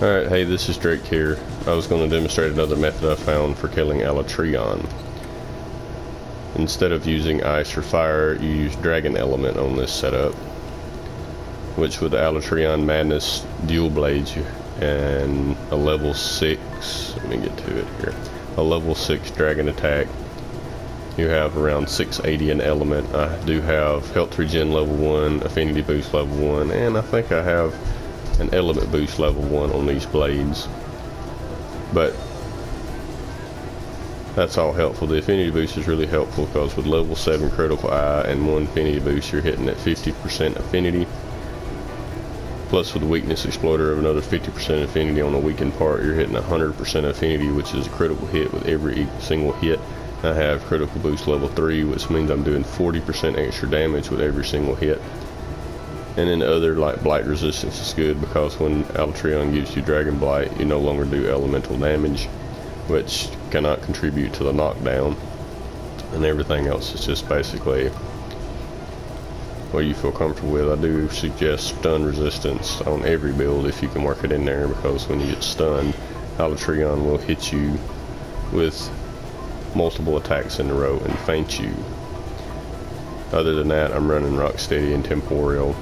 Alright, hey, this is Drake here. I was going to demonstrate another method I found for killing Alatreon. Instead of using ice or fire, you use dragon element on this setup. Which with the Alatreon Madness dual blades and a level 6, let me get to it here, a level 6 dragon attack, you have around 680 in element. I do have health regen level 1, affinity boost level 1, and I think I have an element boost level 1 on these blades. But that's all helpful. The affinity boost is really helpful because with level 7 critical eye and 1 affinity boost, you're hitting at 50% affinity. Plus with the weakness exploiter of another 50% affinity on the weakened part, you're hitting 100% affinity, which is a critical hit with every single hit. I have critical boost level 3, which means I'm doing 40% extra damage with every single hit. And then other like blight resistance is good because when Alatreon gives you dragon blight, you no longer do elemental damage, which cannot contribute to the knockdown. And everything else is just basically what you feel comfortable with. I do suggest stun resistance on every build if you can work it in there, because when you get stunned, Alatreon will hit you with multiple attacks in a row and feint you. Other than that, I'm running Rocksteady and Temporeal.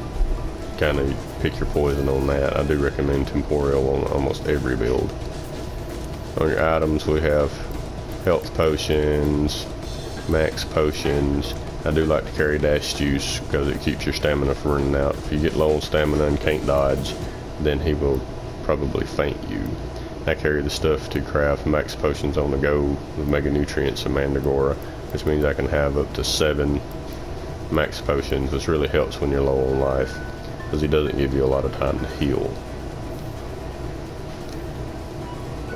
Kind of pick your poison on that. I do recommend Temporeal on almost every build. On your items, we have health potions, max potions. I do like to carry dash juice because it keeps your stamina from running out. If you get low on stamina and can't dodge, then he will probably feint you. I carry the stuff to craft max potions on the go with mega nutrients and mandragora, which means I can have up to 7 max potions, which really helps when you're low on life, because he doesn't give you a lot of time to heal.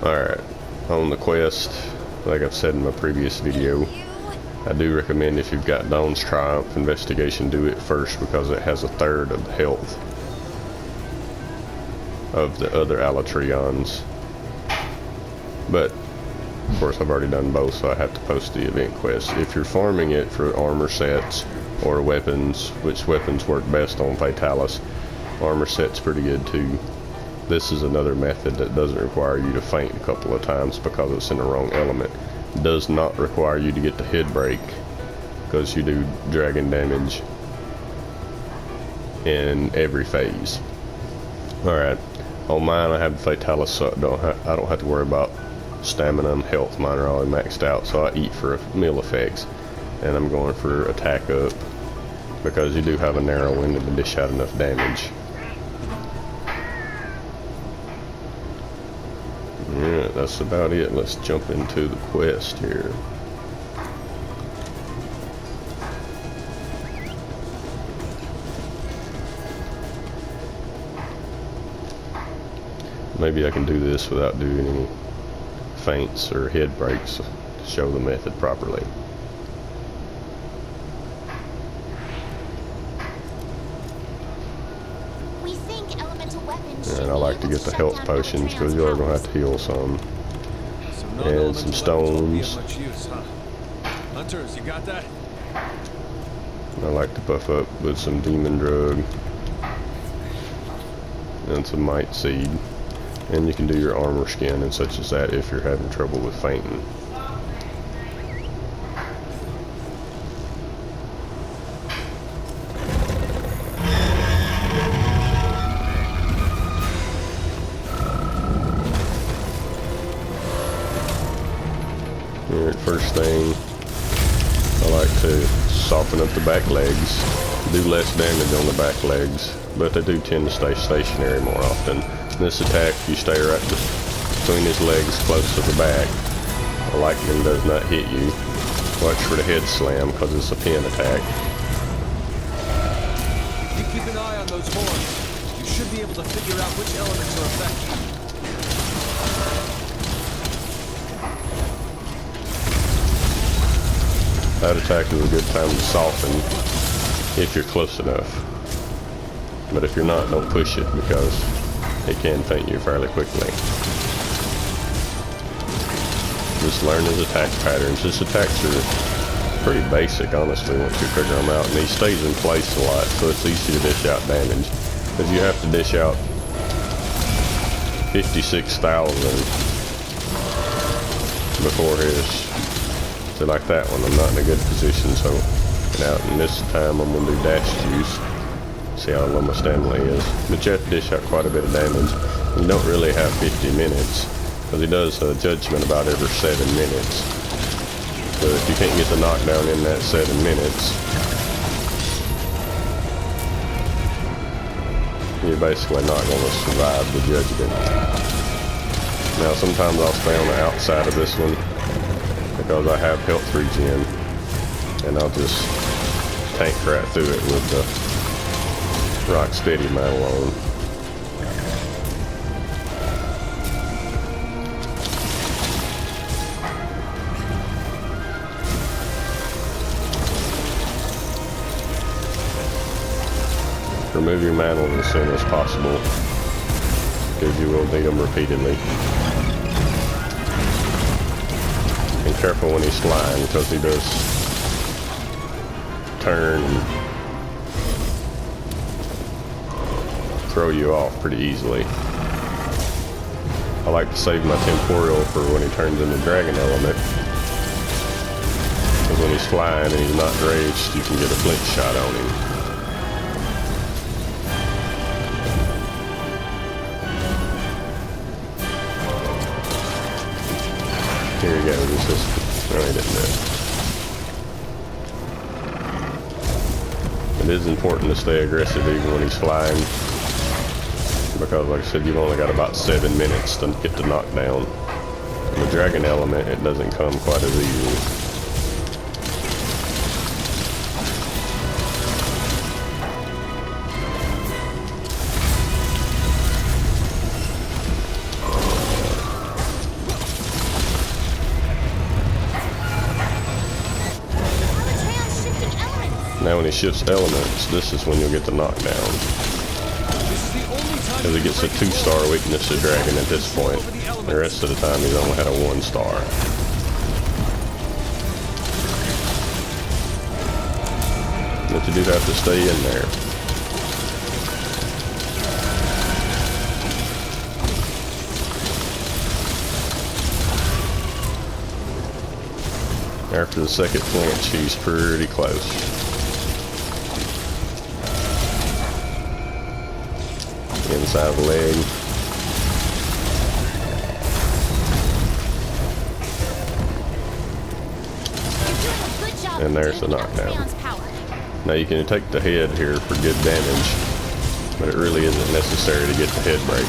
Alright, on the quest, like I've said in my previous video, I do recommend if you've got Dawn's Triumph Investigation, do it first because it has 1/3 of the health of the other Alatreons. But of course I've already done both, so I have to post the event quest. If you're farming it for armor sets or weapons, which weapons work best on Fatalis, armor set's pretty good too. This is another method that doesn't require you to feint a couple of times because it's in the wrong element. It does not require you to get the head break because you do dragon damage in every phase. Alright, on mine I have Fatalis, so I don't have to worry about stamina and health. Mine are already maxed out, so I eat for meal effects. And I'm going for attack up because you do have a narrow window to dish out enough damage. Yeah, that's about it. Let's jump into the quest here. Maybe I can do this without doing any feints or head breaks to show the method properly. And I like to get the health potions because you are going to have to heal some. And some stones. Hunters, you got that? I like to buff up with some demon drug and some might seed. And you can do your armor skin and such as that if you're having trouble with fainting. Alright, first thing, I like to soften up the back legs. Do less damage on the back legs, but they do tend to stay stationary more often. This attack, you stay right between his legs close to the back. The lightning does not hit you. Watch for the head slam because it's a pin attack. If you keep an eye on those horns, you should be able to figure out which elements are affected. That attack is a good time to soften if you're close enough. But if you're not, don't push it because it can feint you fairly quickly. Just learn his attack patterns. His attacks are pretty basic, honestly, once you figure them out. And he stays in place a lot, so it's easy to dish out damage. Because you have to dish out 56,000 before his. So like that one, I'm not in a good position, so now in this time I'm gonna do dash juice. See how low my stamina is. But you have to dish out quite a bit of damage. You don't really have 50 minutes, because he does a judgment about every 7 minutes. So if you can't get the knockdown in that 7 minutes, you're basically not going to survive the judgment. Now sometimes I'll stay on the outside of this one because I have health regen, and I'll just tank right through it with the rock steady mantle on. Remove your mantles as soon as possible, because you will need them repeatedly. And careful when he's flying, because he does turn and throw you off pretty easily. I like to save my temporal for when he turns into dragon element, because when he's flying and he's not raged, you can get a flint shot on him. Here he goes, it's just, no, he didn't do it. It is important to stay aggressive even when he's flying, because like I said, you've only got about 7 minutes to get the knockdown. And the dragon element, it doesn't come quite as easily. Now when he shifts elements, this is when you'll get the knockdown. Because he gets a 2-star weakness to dragon at this point. The rest of the time he's only had a 1-star. But you do have to stay in there. After the second flinch, he's pretty close. Inside the leg. And there's the knockdown. Now you can take the head here for good damage, but it really isn't necessary to get the head break.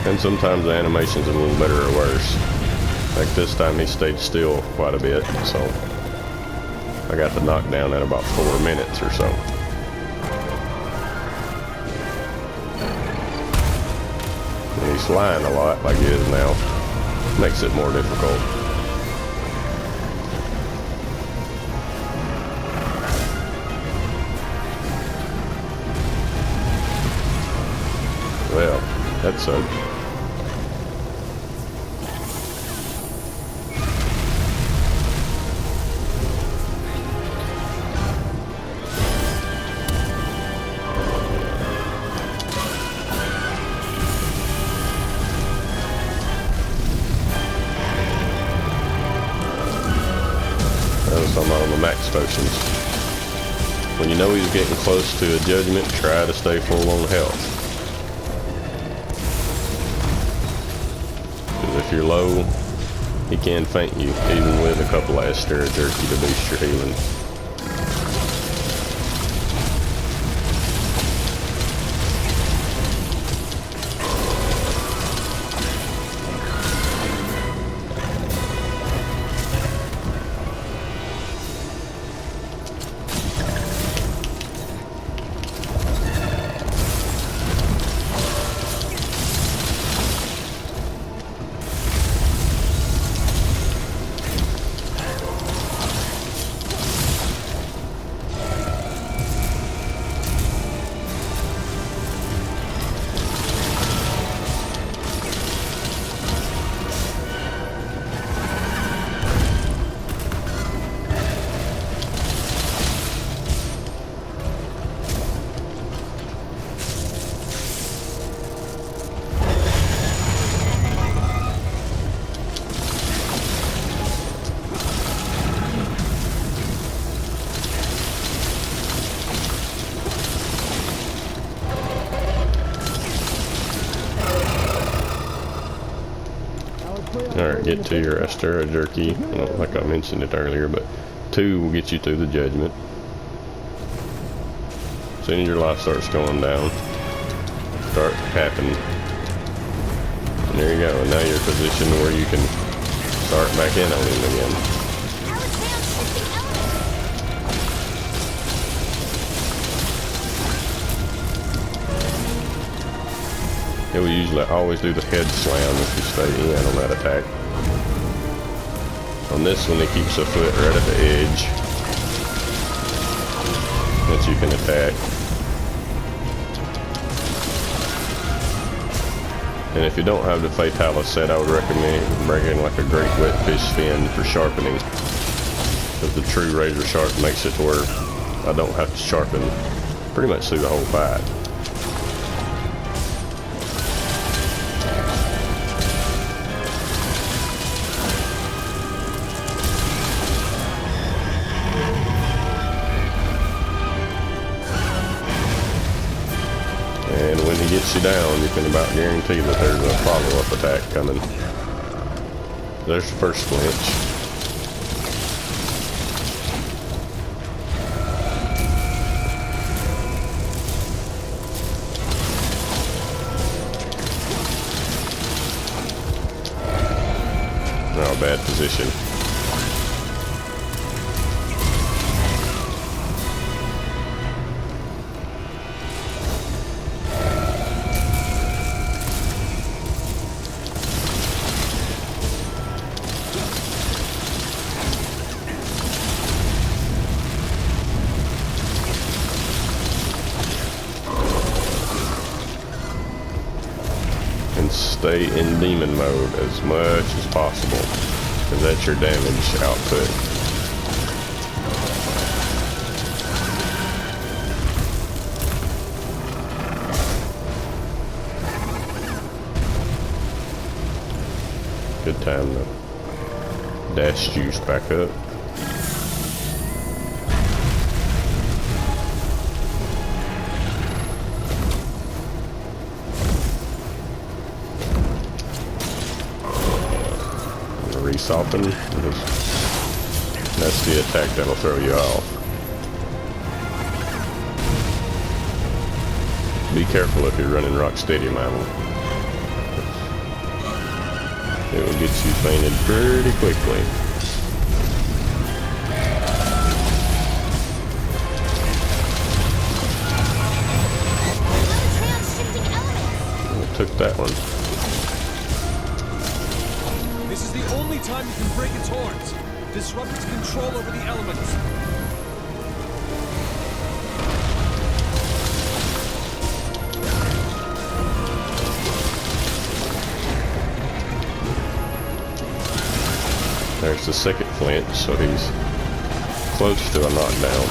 And sometimes the animation's a little better or worse. Like this time he stayed still quite a bit, so I got the knockdown at about 4 minutes or so. And he's flying a lot like he is now. Makes it more difficult. Well, that's a on the max potions. When you know he's getting close to a judgment, try to stay full on health. Because if you're low, he can feint you, even with a couple of Astera Jerky to boost your healing. Alright, get to your Astera jerky. Like I mentioned it earlier, but 2 will get you through the judgment. As soon as your life starts going down, start tapping. And there you go, and now you're in a position where you can start back in on him again. It will usually always do the head slam if you stay in on that attack. On this one, it keeps the foot right at the edge that you can attack. And if you don't have the Fatalis set, I would recommend bringing like a great wet fish fin for sharpening. Because the true razor sharp makes it to where I don't have to sharpen pretty much through the whole fight. And when he gets you down, you can about guarantee that there's a follow-up attack coming. There's the first flinch. Oh, bad position. And stay in demon mode as much as possible, because that's your damage output. Good time to dash juice back up. Soften, because that's the attack that'll throw you off. Be careful if you're running rock steady model. It will get you fainted pretty quickly. I took that one. This is the only time you can break its horns. Disrupt its control over the elements. There's the second flinch, so he's close to a knockdown.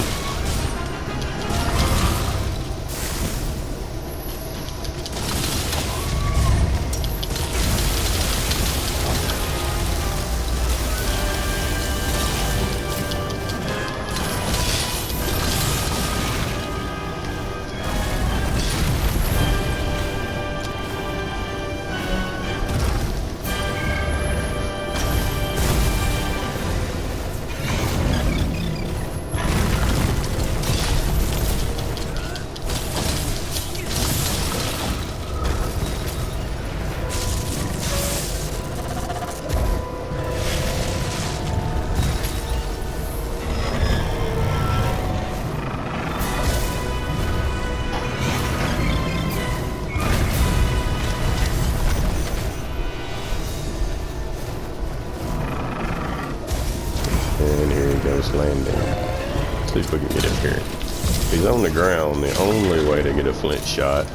And here he goes landing. Let's see if we can get him here. If he's on the ground, the only way to get a flint shot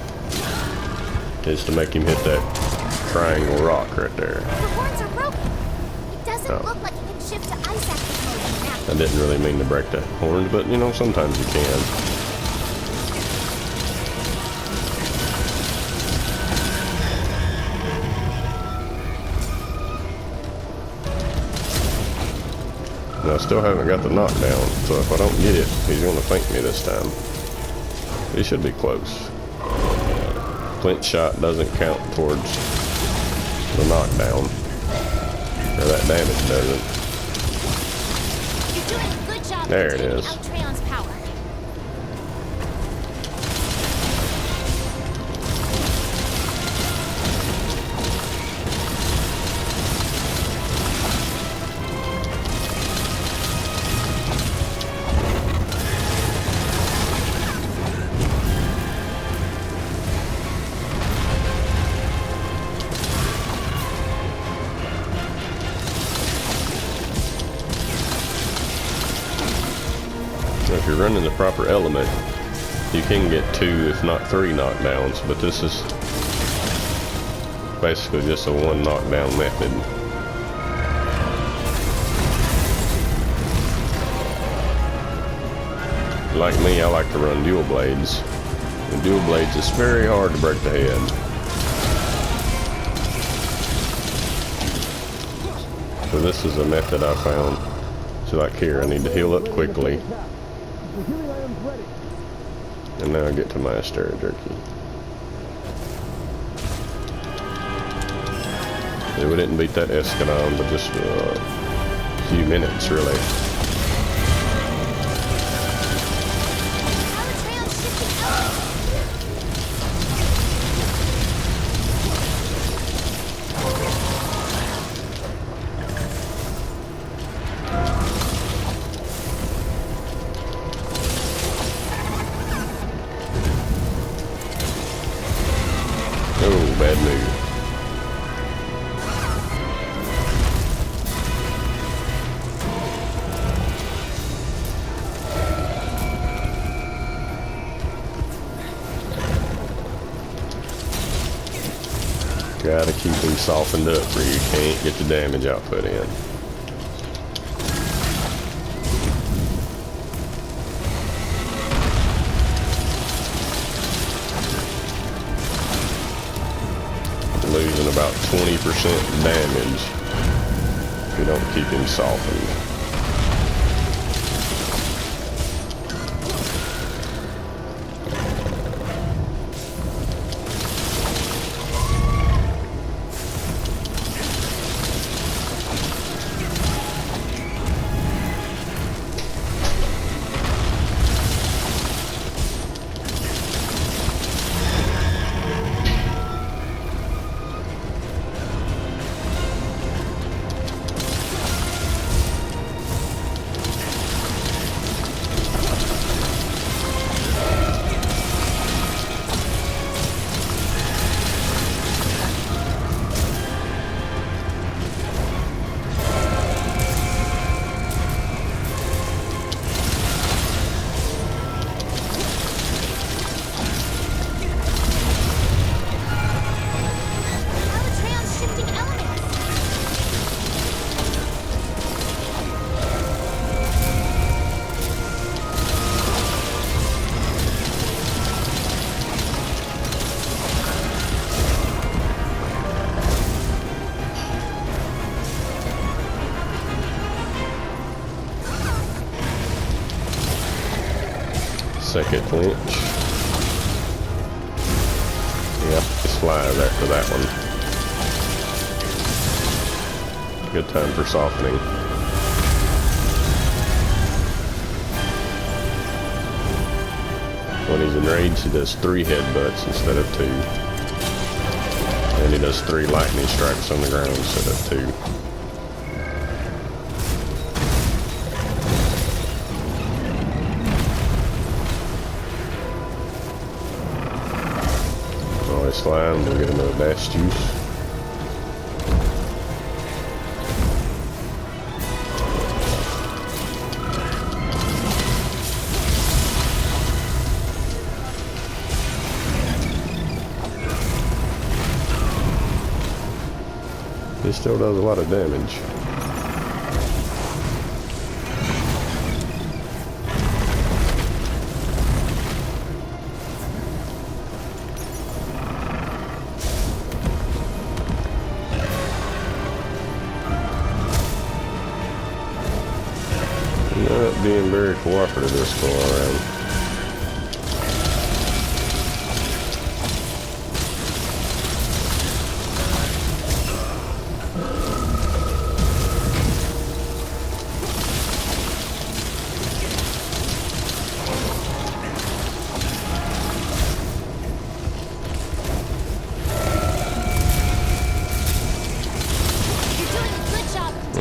is to make him hit that triangle rock right there. The horns are broken. It doesn't look like it can shift to ice active mode now. I didn't really mean to break the horns, but you know, sometimes you can. And I still haven't got the knockdown, so if I don't get it, he's going to flank me this time. He should be close. Flint shot doesn't count towards the knockdown. Or that damage doesn't. You're doing a good job There it containing is. Alatreon's power. If you're running the proper element, you can get 2, if not 3 knockdowns, but this is basically just a 1 knockdown method. Like me, I like to run dual blades. And dual blades, it's very hard to break the head. So this is a method I found. So like here, I need to heal up quickly. And now I get to my stir jerky. Yeah, we didn't beat that Escadon, but just a few minutes, really. Alatreon's shifting elements. Oh, bad move. Gotta keep him softened up or you can't get the damage output in. Losing about 20% damage if you don't keep him softened. Alatreon's shifting elements. Second flinch. Yep, just fly there for that one. Good time for softening. When he's enraged, he does 3 headbutts instead of 2. And he does 3 lightning strikes on the ground instead of 2. Always flying, we'll get another dash juice. He still does a lot of damage. Not being very cooperative this go around.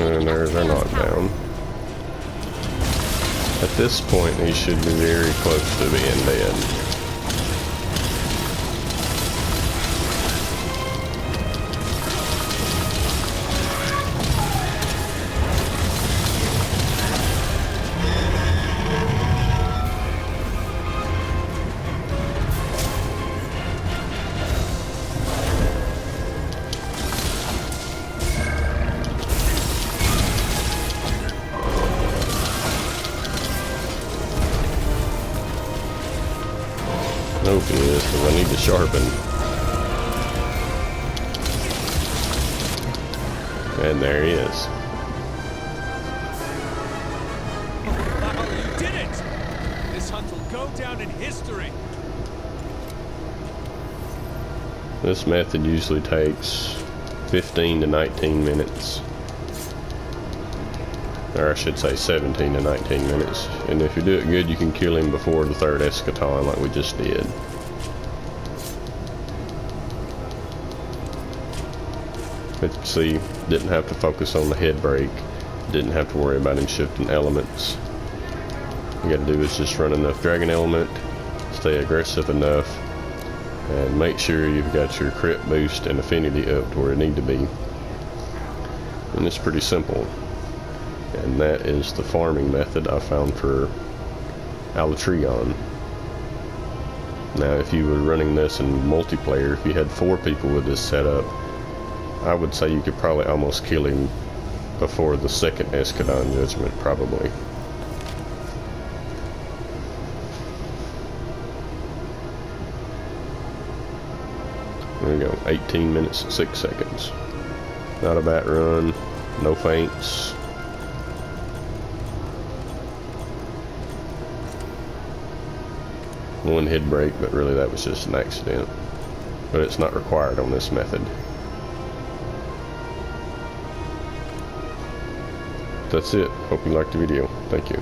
And they're not down. At this point, he should be very close to being dead. Nope, he is, because I need to sharpen. And there he is. Wow, you did it! This hunt will go down in history. This method usually takes 15 to 19 minutes. Or I should say 17 to 19 minutes. And if you do it good, you can kill him before the third eschaton like we just did. But see, didn't have to focus on the head break. Didn't have to worry about him shifting elements. All you gotta do is just run enough dragon element, stay aggressive enough, and make sure you've got your crit boost and affinity up to where it need to be. And it's pretty simple. And that is the farming method I found for Alatreon. Now if you were running this in multiplayer, if you had 4 people with this setup, I would say you could probably almost kill him before the second eschaton judgment, probably. There we go, 18 minutes and 6 seconds. Not a bad run, no feints. One head break, but really that was just an accident. But it's not required on this method. That's it. Hope you liked the video. Thank you.